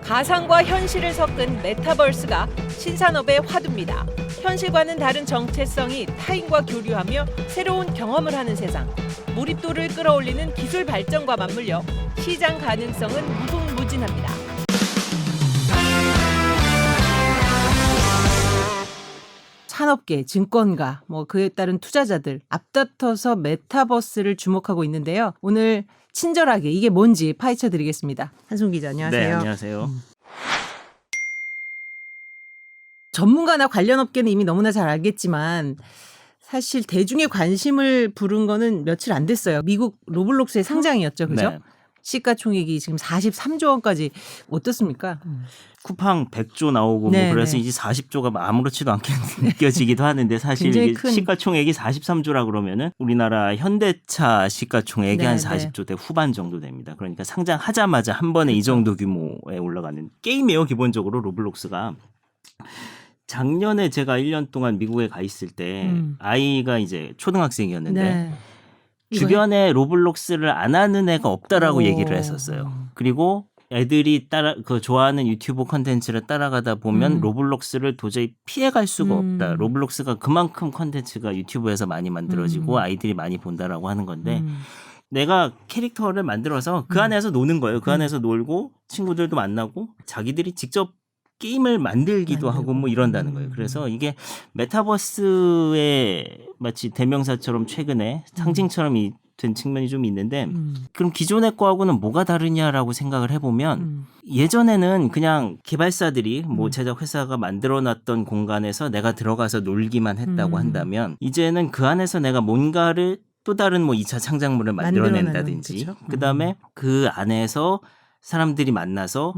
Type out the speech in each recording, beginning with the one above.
가상과 현실을 섞은 메타버스가 신산업의 화두입니다. 현실과는 다른 정체성이 타인과 교류하며 새로운 경험을 하는 세상. 몰입도를 끌어올리는 기술 발전과 맞물려 시장 가능성은 무궁무진합니다. 산업계, 증권가, 그에 따른 투자자들 앞다퉈서 메타버스를 주목하고 있는데요. 오늘 친절하게 이게 뭔지 파헤쳐 드리겠습니다. 한송 기자 안녕하세요. 네, 안녕하세요. 전문가나 관련 업계는 이미 너무나 잘 알겠지만 사실 대중의 관심을 부른 거는 며칠 안 됐어요. 미국 로블록스의 상장이었죠. 그죠? 네. 시가총액이 지금 43조 원까지 어떻습니까? 쿠팡 100조 나오고 네, 그래서 네. 이제 40조가 아무렇지도 않게 느껴지기도 하는데 사실 굉장히 이게 큰- 시가총액이 43조라 그러면은 우리나라 현대차 시가총액이 네, 한 네. 40조대 후반 정도 됩니다. 그러니까 상장하자마자 한 번에 이 정도 규모에 올라가는 게임이에요. 기본적으로 로블록스가. 작년에 제가 1년 동안 미국에 가 있을 때 아이가 이제 초등학생이었는데 네. 주변에 로블록스를 안 하는 애가 없다라고 오. 얘기를 했었어요. 그리고 애들이 좋아하는 유튜브 콘텐츠를 따라가다 보면 로블록스를 도저히 피해갈 수가 없다. 로블록스가 그만큼 콘텐츠가 유튜브에서 많이 만들어지고 아이들이 많이 본다라고 하는 건데 내가 캐릭터를 만들어서 그 안에서 노는 거예요. 그 안에서 놀고 친구들도 만나고 자기들이 직접 게임을 만들기도 하고 이런다는 거예요. 그래서 이게 메타버스의 마치 대명사처럼 최근에 상징처럼 된 측면이 좀 있는데 그럼 기존의 거하고는 뭐가 다르냐라고 생각을 해보면 예전에는 그냥 개발사들이 제작 회사가 만들어놨던 공간에서 내가 들어가서 놀기만 했다고 한다면 이제는 그 안에서 내가 뭔가를 또 다른 2차 창작물을 만들어낸다든지 그쵸? 그다음에 그 안에서 사람들이 만나서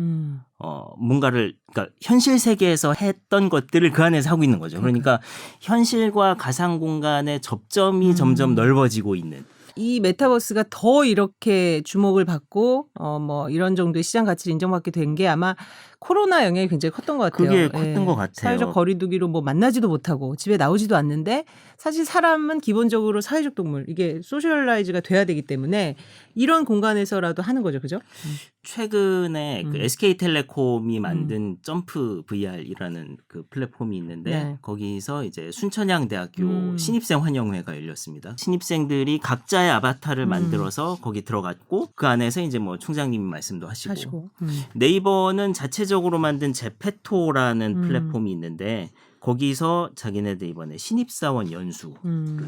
뭔가를 그러니까 현실 세계에서 했던 것들을 그 안에서 하고 있는 거죠. 그러니까 현실과 가상 공간의 접점이 점점 넓어지고 있는. 이 메타버스가 더 이렇게 주목을 받고 이런 정도의 시장 가치를 인정받게 된 게 아마 코로나 영향이 굉장히 컸던 것 같아요. 그게 컸던 것 같아요. 사회적 거리두기로 만나지도 못하고 집에 나오지도 않는데 사실 사람은 기본적으로 사회적 동물 이게 소셜라이즈가 돼야 되기 때문에 이런 공간에서라도 하는 거죠. 그죠? 최근에 그 SK텔레콤이 만든 점프 VR이라는 그 플랫폼이 있는데 네. 거기서 이제 순천향대학교 신입생 환영회가 열렸습니다. 신입생들이 각자의 아바타를 만들어서 거기 들어갔고 그 안에서 이제 총장님 말씀도 하시고. 네이버는 자체적으로 만든 제페토라는 플랫폼이 있는데 거기서 자기네들 이번에 신입사원 연수를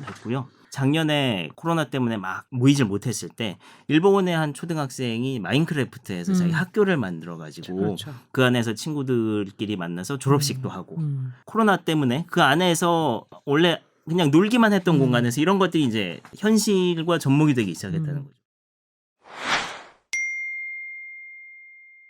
했고요. 작년에 코로나 때문에 막 모이질 못했을 때 일본의 한 초등학생이 마인크래프트에서 자기 학교를 만들어가지고 그렇죠. 그 안에서 친구들끼리 만나서 졸업식도 하고 코로나 때문에 그 안에서 원래 그냥 놀기만 했던 공간에서 이런 것들이 이제 현실과 접목이 되기 시작했다는 거죠.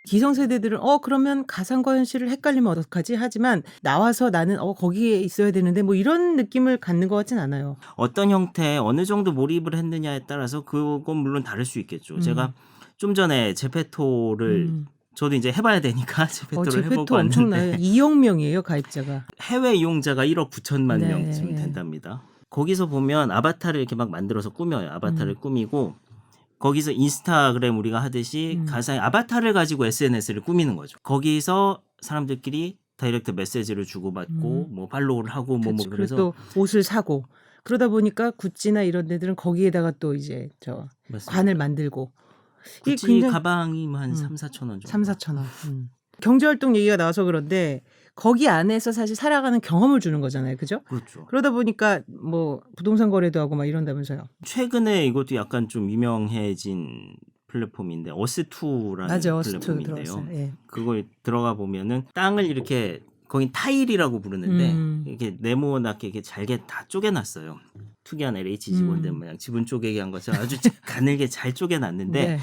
기성세대들은 그러면 가상과 현실을 헷갈리면 어떡하지? 하지만 나와서 나는 거기에 있어야 되는데 이런 느낌을 갖는 것 같진 않아요. 어떤 형태에 어느 정도 몰입을 했느냐에 따라서 그건 물론 다를 수 있겠죠. 제가 좀 전에 제페토를 저도 이제 해봐야 되니까 제페토를 제페토 해보고 엄청나요. 왔는데 2억 명이에요 가입자가. 해외 이용자가 1억 9천만 네, 명쯤 된답니다. 거기서 보면 아바타를 이렇게 막 만들어서 꾸며요. 아바타를 꾸미고 거기서 인스타그램 우리가 하듯이 가상의 아바타를 가지고 SNS를 꾸미는 거죠. 거기서 사람들끼리 다이렉트 메시지를 주고받고 팔로우를 하고 그렇죠. 그래서 그리고 또 옷을 사고 그러다 보니까 구찌나 이런 데들은 거기에다가 또 이제 맞습니다. 관을 만들고 구찌 굉장히 가방이 한 3, 4천 원 정도. 3, 4천 원. 경제활동 얘기가 나와서 그런데 거기 안에서 사실 살아가는 경험을 주는 거잖아요. 그죠? 그렇죠. 그러다 보니까 부동산 거래도 하고 막 이런다면서요. 최근에 이것도 약간 좀 유명해진 플랫폼인데 어스2라는 맞아. 어스2 플랫폼인데요. 들어왔어요. 예. 그걸 들어가 보면은 땅을 이렇게 거긴 타일이라고 부르는데 이렇게 네모나게 이렇게 잘게 다 쪼개놨어요. 특이한 LH 직원들 모양 지분 쪼개기 한 것처럼 아주 가늘게 잘 쪼개놨는데 네.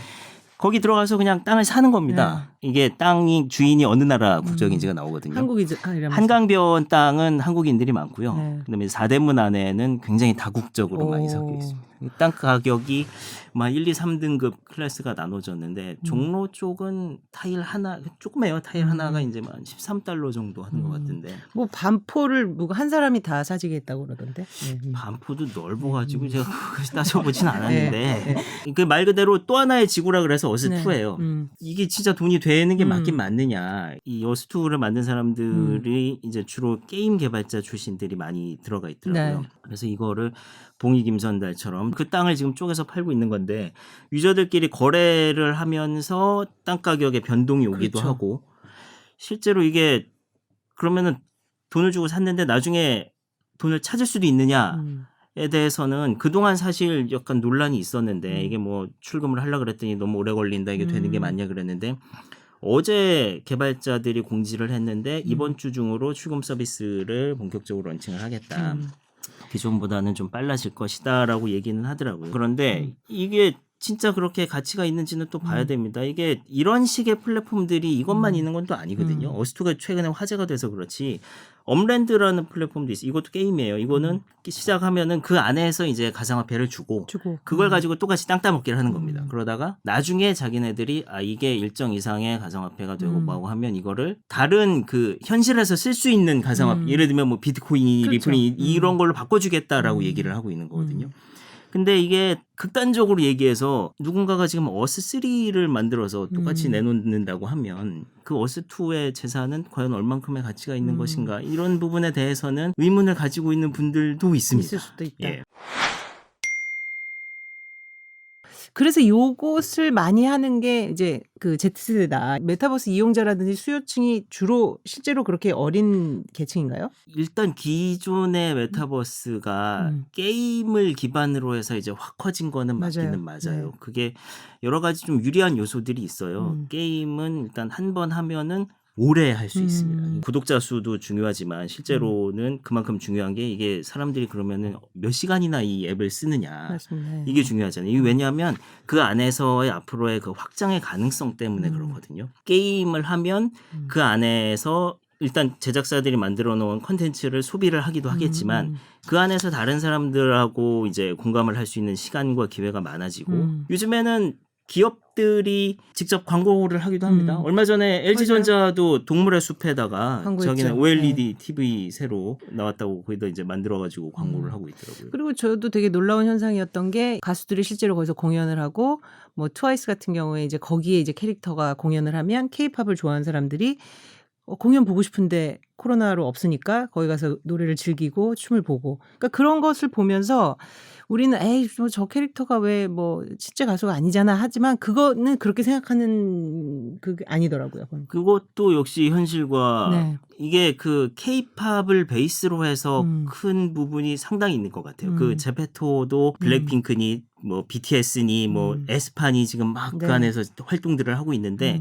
거기 들어가서 그냥 땅을 사는 겁니다. 이게 땅이 주인이 어느 나라 국적인지가 나오거든요. 한국이라면서. 한강변 땅은 한국인들이 많고요. 네. 그다음에 사대문 안에는 굉장히 다국적으로 많이 섞여 있습니다. 땅 가격이 막 1, 2, 3등급 클래스가 나눠졌는데 종로 쪽은 타일 하나 조그매요. 타일 하나가 이제 한 $13 정도 하는 것 같은데. 뭐 반포를 누가 한 사람이 다 사지겠다고 그러던데. 반포도 넓어가지고 제가 그것까지 따져보진 않았는데 그 말 그대로 또 하나의 지구라 그래서 어스2예요. 이게 진짜 돈이 되는 게 맞긴 맞느냐. 이 어스2를 만든 사람들이 이제 주로 게임 개발자 출신들이 많이 들어가 있더라고요. 네. 그래서 이거를 봉이 김선달처럼 그 땅을 지금 쪼개서 팔고 있는 건데 유저들끼리 거래를 하면서 땅 가격의 변동이 오기도 그렇죠. 하고 실제로 이게 그러면은 돈을 주고 샀는데 나중에 돈을 찾을 수도 있느냐에 대해서는 그동안 사실 약간 논란이 있었는데 이게 뭐 출금을 하려고 그랬더니 너무 오래 걸린다 이게 되는 게 맞냐 그랬는데 어제 개발자들이 공지를 했는데 이번 주 중으로 출금 서비스를 본격적으로 런칭을 하겠다. 기존보다는 좀 빨라질 것이다라고 얘기는 하더라고요. 그런데 이게 진짜 그렇게 가치가 있는지는 또 봐야 됩니다. 이게 이런 식의 플랫폼들이 이것만 있는 건 또 아니거든요. 어스2가 최근에 화제가 돼서 그렇지 업랜드라는 플랫폼도 있어요. 이것도 게임이에요. 이거는 시작하면은 그 안에서 이제 가상화폐를 주고 그걸 가지고 똑같이 땅 따먹기를 하는 겁니다. 그러다가 나중에 자기네들이 이게 일정 이상의 가상화폐가 되고 뭐하고 하면 이거를 다른 그 현실에서 쓸 수 있는 가상화폐 예를 들면 뭐 비트코인, 그렇죠. 리플이 이런 걸로 바꿔주겠다라고 얘기를 하고 있는 거거든요. 근데 이게 극단적으로 얘기해서 누군가가 지금 어스3를 만들어서 똑같이 내놓는다고 하면 그 어스2의 재산은 과연 얼만큼의 가치가 있는 것인가 이런 부분에 대해서는 의문을 가지고 있는 분들도 있습니다. 있을 수도 있다. 예. 그래서 요것을 많이 하는 게 이제 그 Z세대다. 메타버스 이용자라든지 수요층이 주로 실제로 그렇게 어린 계층인가요? 일단 기존의 메타버스가 게임을 기반으로 해서 이제 확 커진 거는 맞기는 맞아요. 그게 여러 가지 좀 유리한 요소들이 있어요. 게임은 일단 한 번 하면은 오래 할 수 있습니다. 구독자 수도 중요하지만 실제로는 그만큼 중요한 게 이게 사람들이 그러면은 몇 시간이나 이 앱을 쓰느냐. 맞습니다. 이게 중요하잖아요. 이게 왜냐하면 그 안에서의 앞으로의 그 확장의 가능성 때문에 그렇거든요. 게임을 하면 그 안에서 일단 제작사들이 만들어 놓은 컨텐츠를 소비를 하기도 하겠지만 그 안에서 다른 사람들하고 이제 공감을 할 수 있는 시간과 기회가 많아지고 요즘에는 기업들이 직접 광고를 하기도 합니다. 얼마 전에 LG전자도 동물의 숲에다가 자기는 OLED TV 새로 나왔다고 거기다 이제 만들어가지고 광고를 하고 있더라고요. 그리고 저도 되게 놀라운 현상이었던 게 가수들이 실제로 거기서 공연을 하고 뭐 트와이스 같은 경우에 이제 거기에 이제 캐릭터가 공연을 하면 K-팝을 좋아하는 사람들이 공연 보고 싶은데 코로나로 없으니까 거기 가서 노래를 즐기고 춤을 보고 그러니까 그런 것을 보면서 우리는 에이 뭐 저 캐릭터가 왜 뭐 실제 가수가 아니잖아 하지만 그거는 그렇게 생각하는 그게 아니더라고요. 그것도 역시 현실과 이게 그 K-팝을 베이스로 해서 큰 부분이 상당히 있는 것 같아요. 그 제페토도 블랙핑크니 뭐 BTS니 뭐 에스파니 지금 막 그 안에서 활동들을 하고 있는데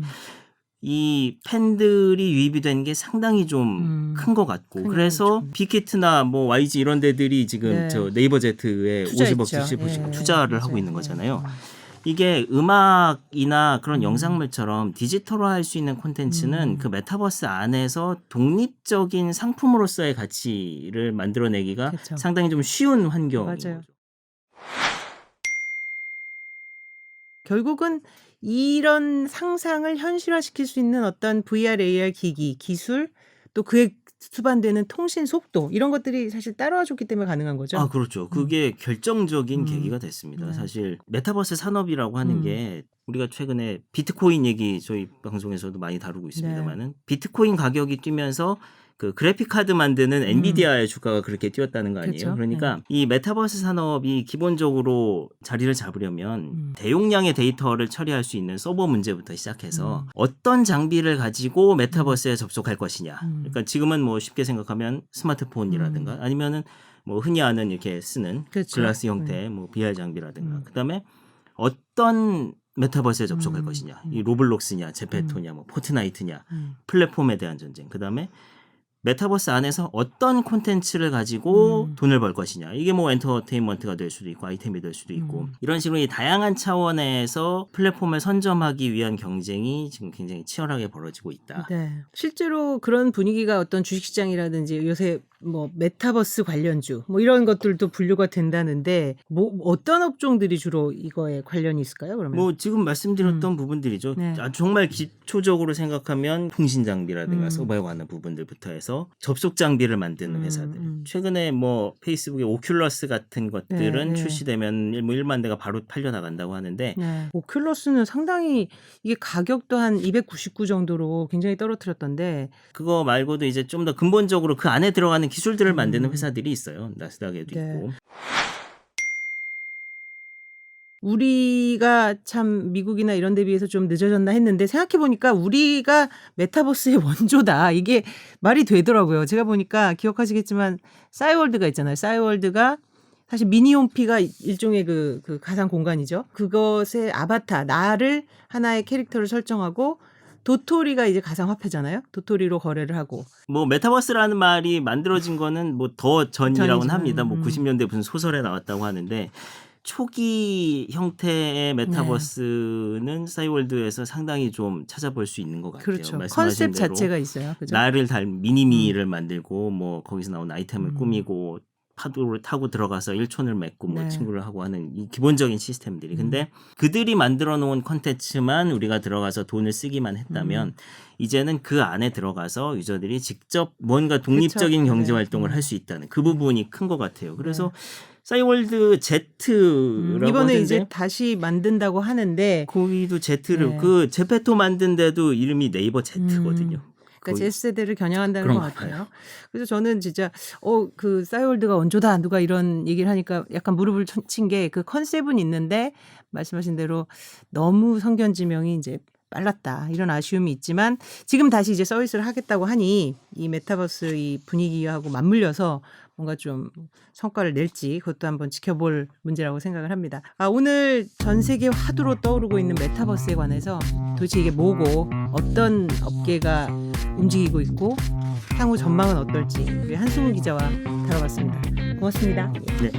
이 팬들이 유입이 된 게 상당히 좀 큰 것 같고 그래서 빅히트나 뭐 YG 이런 데들이 지금 저 네이버 Z에 50억, 70억 투자를 하고 있는 거잖아요. 이게 음악이나 그런 영상물처럼 디지털화할 수 있는 콘텐츠는 그 메타버스 안에서 독립적인 상품으로서의 가치를 만들어내기가 상당히 좀 쉬운 환경인 거죠. 결국은 이런 상상을 현실화시킬 수 있는 어떤 VR, AR 기기, 기술 또 그에 수반되는 통신 속도 이런 것들이 사실 따라와 줬기 때문에 가능한 거죠. 그렇죠. 그게 결정적인 계기가 됐습니다. 사실 메타버스 산업이라고 하는 게 우리가 최근에 비트코인 얘기 저희 방송에서도 많이 다루고 있습니다만은 비트코인 가격이 뛰면서 그 그래픽 카드 만드는 엔비디아의 주가가 그렇게 뛰었다는 거 아니에요? 그러니까 이 메타버스 산업이 기본적으로 자리를 잡으려면 대용량의 데이터를 처리할 수 있는 서버 문제부터 시작해서 어떤 장비를 가지고 메타버스에 접속할 것이냐. 그러니까 지금은 뭐 쉽게 생각하면 스마트폰이라든가 아니면은 뭐 흔히 아는 이렇게 쓰는 글라스 형태의 뭐 VR 장비라든가 그다음에 어떤 메타버스에 접속할 것이냐. 이 로블록스냐, 제페토냐, 뭐 포트나이트냐, 플랫폼에 대한 전쟁. 그다음에 메타버스 안에서 어떤 콘텐츠를 가지고 돈을 벌 것이냐. 이게 뭐 엔터테인먼트가 될 수도 있고 아이템이 될 수도 있고 이런 식으로 이 다양한 차원에서 플랫폼을 선점하기 위한 경쟁이 지금 굉장히 치열하게 벌어지고 있다. 네. 실제로 그런 분위기가 어떤 주식시장이라든지 요새 뭐 메타버스 관련주 뭐 이런 것들도 분류가 된다는데 뭐 어떤 업종들이 주로 이거에 관련이 있을까요? 그러면 뭐 지금 말씀드렸던 부분들이죠. 네. 정말 기초적으로 생각하면 통신 장비라든가 서버에 관한 부분들부터 해서 접속 장비를 만드는 회사들. 최근에 뭐 페이스북의 오큘러스 같은 것들은 네. 출시되면 뭐 1만 대가 바로 팔려 나간다고 하는데 네. 오큘러스는 상당히 이게 가격도 한 299 정도로 굉장히 떨어뜨렸던데 그거 말고도 이제 좀 더 근본적으로 그 안에 들어가는 기술들을 만드는 회사들이 있어요. 나스닥에도 네. 있고. 우리가 참 미국이나 이런 데 비해서 좀 늦어졌나 했는데 생각해보니까 우리가 메타버스의 원조다. 이게 말이 되더라고요. 제가 보니까 기억하시겠지만 싸이월드가 있잖아요. 싸이월드가 사실 미니홈피가 일종의 그 가상 공간이죠. 그것의 아바타, 나를 하나의 캐릭터를 설정하고 도토리가 이제 가상화폐잖아요. 도토리로 거래를 하고. 뭐 메타버스라는 말이 만들어진 거는 뭐 더 전이라고는 전이지만, 합니다. 뭐 90년대 무슨 소설에 나왔다고 하는데 초기 형태의 메타버스는 싸이월드에서 상당히 좀 찾아볼 수 있는 것 같아요. 그렇죠. 말씀하신 컨셉 대로 자체가 있어요. 그죠? 나를 미니미를 만들고 뭐 거기서 나온 아이템을 꾸미고 파도를 타고 들어가서 일촌을 맺고 뭐 네. 친구를 하고 하는 이 기본적인 시스템들이. 근데 그들이 만들어 놓은 콘텐츠만 우리가 들어가서 돈을 쓰기만 했다면 이제는 그 안에 들어가서 유저들이 직접 뭔가 독립적인 그렇죠. 경제 네. 활동을 할 수 있다는 그 부분이 큰 것 같아요. 그래서 싸이월드 Z라고 이번에 하던데 이제 다시 만든다고 하는데 거기도 Z를 네. 그 제페토 만든데도 이름이 네이버 Z거든요. 그러니까 거의 Z세대를 겨냥한다는 그런 것 것 같아요. 그래서 저는 진짜 그 싸이월드가 원조다 누가 이런 얘기를 하니까 약간 무릎을 친 게 그 컨셉은 있는데 말씀하신 대로 너무 성견지명이 이제 빨랐다 이런 아쉬움이 있지만 지금 다시 이제 서비스를 하겠다고 하니 이 메타버스 이 분위기하고 맞물려서 뭔가 좀 성과를 낼지 그것도 한번 지켜볼 문제라고 생각을 합니다. 오늘 전 세계 화두로 떠오르고 있는 메타버스에 관해서 도대체 이게 뭐고 어떤 업계가 움직이고 있고 향후 전망은 어떨지 우리 한승우 기자와 다뤄봤습니다. 고맙습니다. 네.